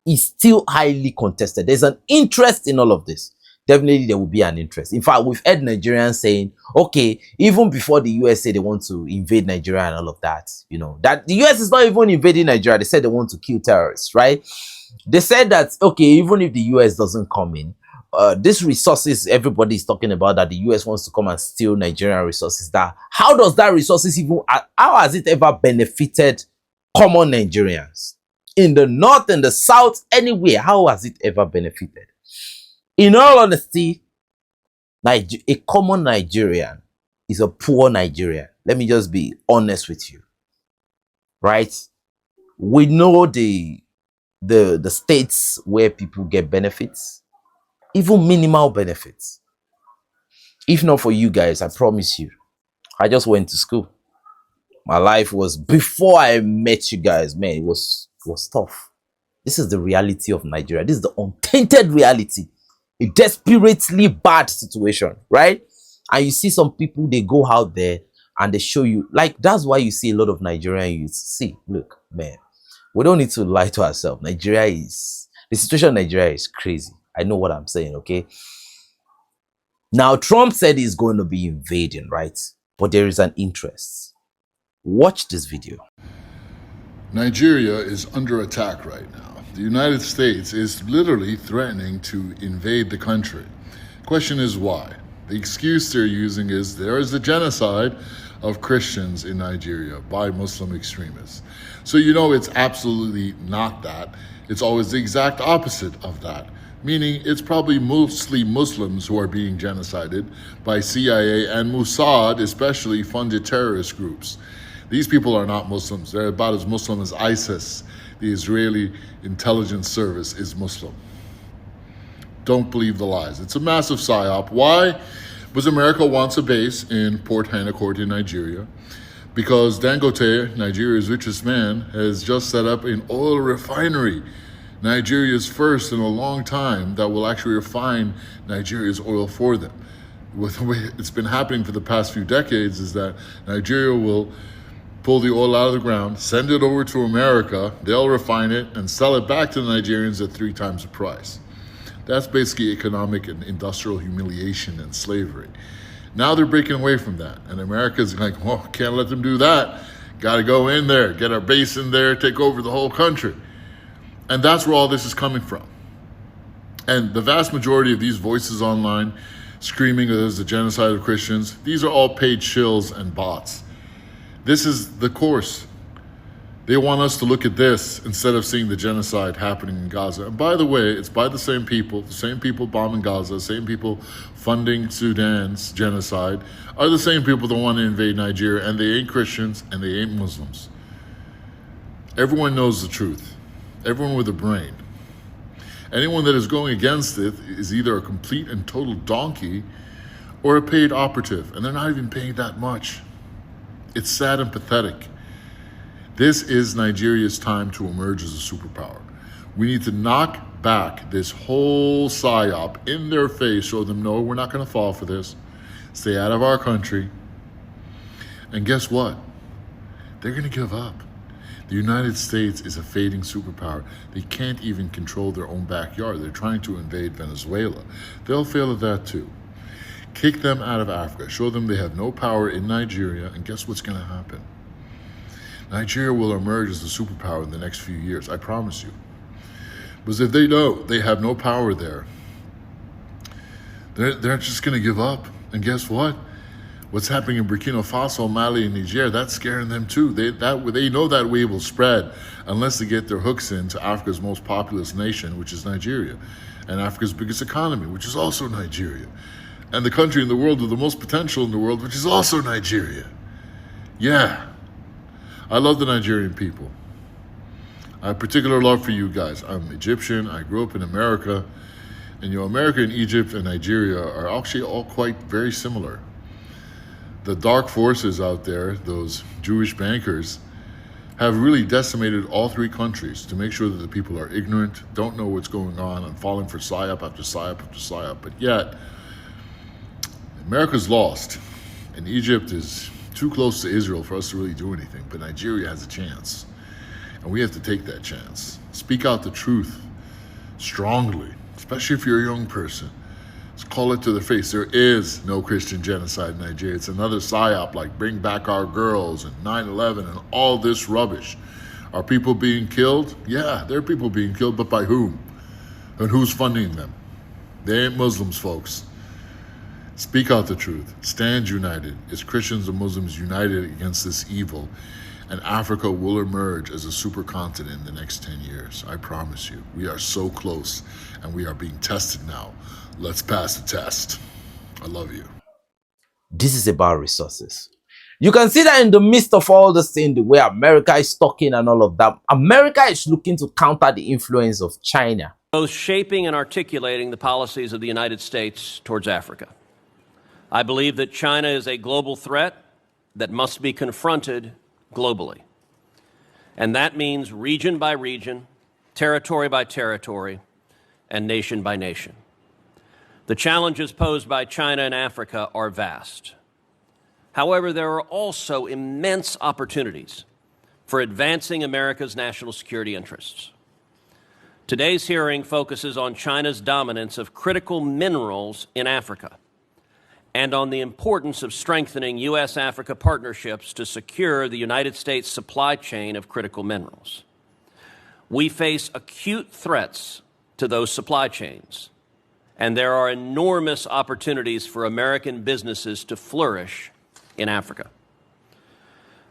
It's still highly contested. There's an interest in all of this. Definitely there will be an interest. In fact, we've heard Nigerians saying, okay, even before the US say they want to invade Nigeria and all of that, you know, that the US is not even invading Nigeria. They said they want to kill terrorists, right? They said that, okay, even if the US doesn't come in, these resources everybody is talking about, that the US wants to come and steal Nigerian resources, that how does that resources even, how has it ever benefited common Nigerians? In the north and the south, anywhere, how has it ever benefited? In all honesty, a common Nigerian is a poor Nigerian. Let me just be honest with you, right? We know the states where people get benefits, even minimal benefits. If not for you guys, I promise you, I just went to school. My life was, before I met you guys, man, it was tough. This is the reality of Nigeria. This is the untainted reality. A desperately bad situation, right? And you see some people, they go out there and they show you, like, that's why you see a lot of Nigerian youths. See, look, man, we don't need to lie to ourselves. The situation in Nigeria is crazy. I know what I'm saying, okay? Now, Trump said he's going to be invading, right? But there is an interest. Watch this video. Nigeria is under attack right now. The United States is literally threatening to invade the country. Question is why? The excuse they're using is there is a genocide of Christians in Nigeria by Muslim extremists. So you know it's absolutely not that. It's always the exact opposite of that. Meaning it's probably mostly Muslims who are being genocided by CIA and Mossad, especially funded terrorist groups. These people are not Muslims. They're about as Muslim as ISIS. The Israeli intelligence service is Muslim. Don't believe the lies. It's a massive psyop. Why? Because America wants a base in Port Harcourt in Nigeria. Because Dangote, Nigeria's richest man, has just set up an oil refinery. Nigeria's first in a long time that will actually refine Nigeria's oil for them. With the way it's been happening for the past few decades is that Nigeria will pull the oil out of the ground, send it over to America, they'll refine it and sell it back to the Nigerians at 3 times the price. That's basically economic and industrial humiliation and slavery. Now they're breaking away from that. And America's like, well, can't let them do that. Got to go in there, get our base in there, take over the whole country. And that's where all this is coming from. And the vast majority of these voices online screaming there's a genocide of Christians, these are all paid shills and bots. This is the course. They want us to look at this instead of seeing the genocide happening in Gaza. And by the way, it's by the same people bombing Gaza, the same people funding Sudan's genocide, are the same people that want to invade Nigeria, and they ain't Christians and they ain't Muslims. Everyone knows the truth. Everyone with a brain. Anyone that is going against it is either a complete and total donkey or a paid operative, and they're not even paying that much. It's sad and pathetic. This is Nigeria's time to emerge as a superpower. We need to knock back this whole psyop in their face, show them, no, we're not going to fall for this. Stay out of our country. And guess what? They're going to give up. The United States is a fading superpower. They can't even control their own backyard. They're trying to invade Venezuela. They'll fail at that too. Kick them out of Africa. Show them they have no power in Nigeria, and guess what's going to happen? Nigeria will emerge as a superpower in the next few years, I promise you. Because if they know they have no power there, they're just going to give up. And guess what? What's happening in Burkina Faso, Mali, and Niger, that's scaring them too. They know that wave will spread unless they get their hooks into Africa's most populous nation, which is Nigeria, and Africa's biggest economy, which is also Nigeria, and the country in the world with the most potential in the world, which is also Nigeria. Yeah, I love the Nigerian people. I have particular love for you guys. I'm Egyptian, I grew up in America, and America and Egypt and Nigeria are actually all quite very similar. The dark forces out there, those Jewish bankers, have really decimated all three countries to make sure that the people are ignorant, don't know what's going on, and falling for psyop after psyop after psyop. But yet, America's lost, and Egypt is too close to Israel for us to really do anything. But Nigeria has a chance, and we have to take that chance. Speak out the truth strongly, especially if you're a young person. Call it to the face. There is no Christian genocide in Nigeria. It's another psyop like Bring Back Our Girls and 9/11 and all this rubbish. Are people being killed? Yeah, there are people being killed, but by whom? And who's funding them? They ain't Muslims, folks. Speak out the truth. Stand united. It's Christians and Muslims united against this evil, and Africa will emerge as a supercontinent in the next 10 years. I promise you. We are so close, and we are being tested now. Let's pass the test. I love you. This is about resources. You can see that in the midst of all this thing, the way America is talking and all of that, America is looking to counter the influence of China. Both shaping and articulating the policies of the United States towards Africa. I believe that China is a global threat that must be confronted globally. And that means region by region, territory by territory, and nation by nation. The challenges posed by China and Africa are vast. However, there are also immense opportunities for advancing America's national security interests. Today's hearing focuses on China's dominance of critical minerals in Africa and on the importance of strengthening U.S.-Africa partnerships to secure the United States supply chain of critical minerals. We face acute threats to those supply chains, and there are enormous opportunities for American businesses to flourish in Africa.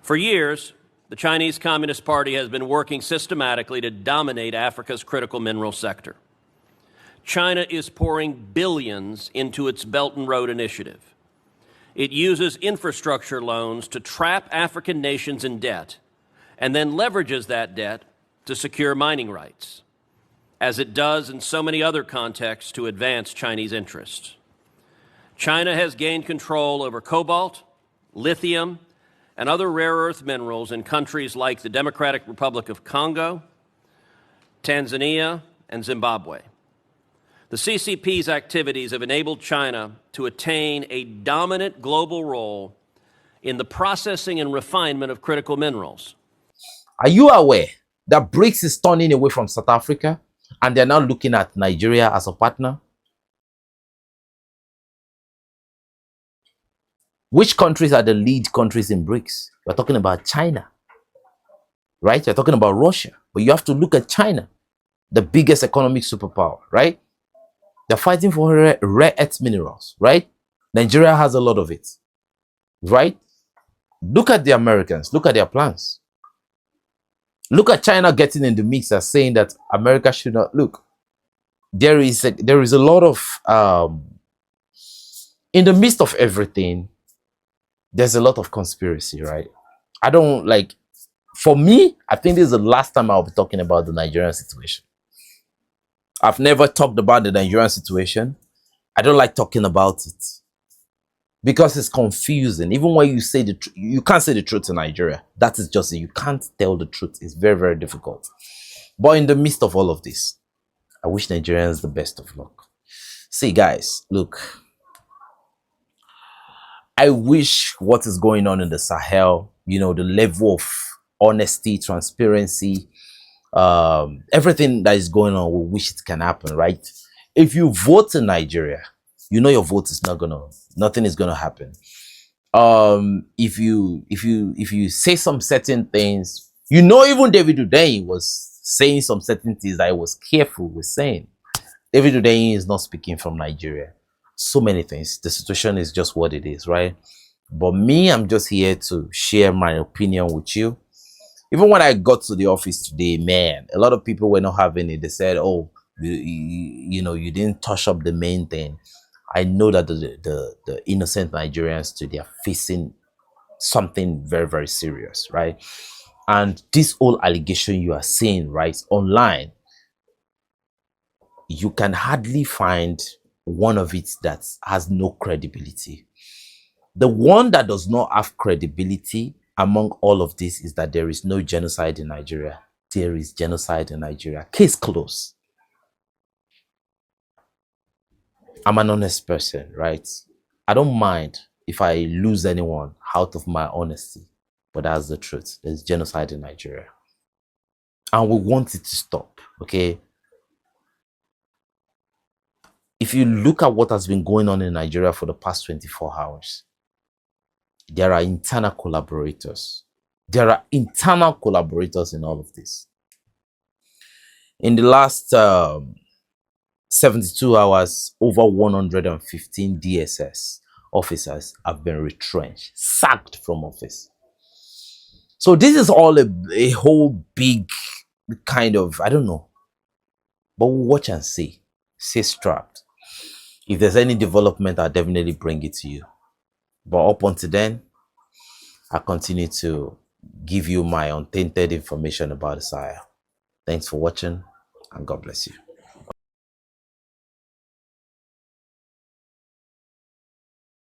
For years, the Chinese Communist Party has been working systematically to dominate Africa's critical mineral sector. China is pouring billions into its Belt and Road Initiative. It uses infrastructure loans to trap African nations in debt and then leverages that debt to secure mining rights, as it does in so many other contexts to advance Chinese interests. China has gained control over cobalt, lithium, and other rare earth minerals in countries like the Democratic Republic of Congo, Tanzania, and Zimbabwe. The CCP's activities have enabled China to attain a dominant global role in the processing and refinement of critical minerals. Are you aware that BRICS is turning away from South Africa and they're now looking at Nigeria as a partner? Which countries are the lead countries in BRICS? We're talking about China, right? You're talking about Russia, but you have to look at China, the biggest economic superpower, right? They're fighting for rare earth minerals, right? Nigeria has a lot of it, right? Look at the Americans. Look at their plans. Look at China getting in the mix as saying that America should not. Look, there is a lot of, in the midst of everything, there's a lot of conspiracy, right? I don't like, for me, I think this is the last time I'll be talking about the Nigerian situation. I've never talked about the Nigerian situation. I don't like talking about it because it's confusing. Even when you say the truth, you can't say the truth in Nigeria. That is just it. You can't tell the truth. It's very, very difficult. But in the midst of all of this, I wish Nigerians the best of luck. See, guys, look, I wish what is going on in the Sahel, the level of honesty, transparency, everything that is going on, we wish it can happen, right? If you vote in Nigeria, your vote is nothing is gonna happen. If you say some certain things, even David Udein was saying some certain things that I was careful with saying. David Udein is not speaking from Nigeria. So many things. The situation is just what it is, right? But me, I'm just here to share my opinion with you. Even when I got to the office today, man, a lot of people were not having it. They said, "Oh, you didn't touch up the main thing." I know that the innocent Nigerians today are facing something very, very serious, right? And this whole allegation you are seeing, right, online, you can hardly find one of it that has no credibility. The one that does not have credibility among all of this is that there is no genocide in Nigeria. There is genocide in Nigeria. Case closed. I'm an honest person, right? I don't mind if I lose anyone out of my honesty, but that's the truth. There's genocide in Nigeria. And we want it to stop, okay? If you look at what has been going on in Nigeria for the past 24 hours, there are internal collaborators. There are internal collaborators in all of this. In the last 72 hours, over 115 DSS officers have been retrenched, sacked from office. So this is all a whole big kind of, I don't know. But we'll watch and see. Stay strapped. If there's any development, I'll definitely bring it to you. But up until then, I continue to give you my untainted information about the Sahel. Thanks for watching, and God bless you.